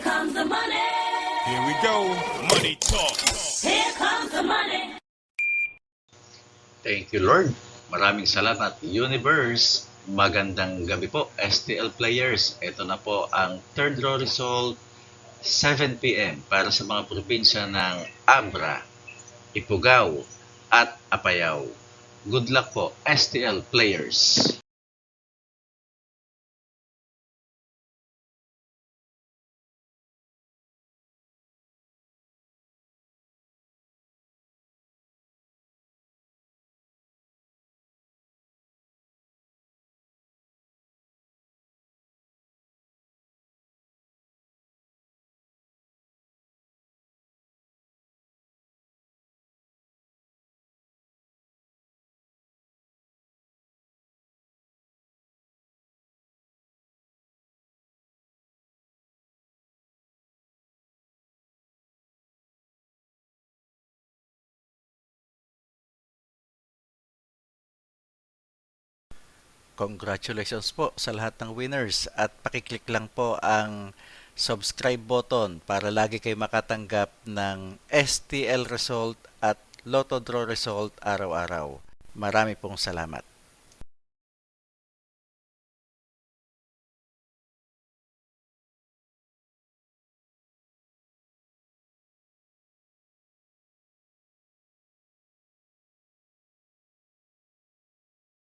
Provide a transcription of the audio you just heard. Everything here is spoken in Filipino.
comes the money. Here we go. Money talk. Here comes the money. Thank you, Lord. Maraming salamat, Universe. Magandang gabi po, STL players. Ito na po ang third row result, 7 p.m. para sa mga probinsya ng Abra, Ifugao, at Apayao. Good luck po, STL players. Congratulations po sa lahat ng winners at pakiclick lang po ang subscribe button para lagi kayo makatanggap ng STL result at Lotto Draw result araw-araw. Marami pong salamat.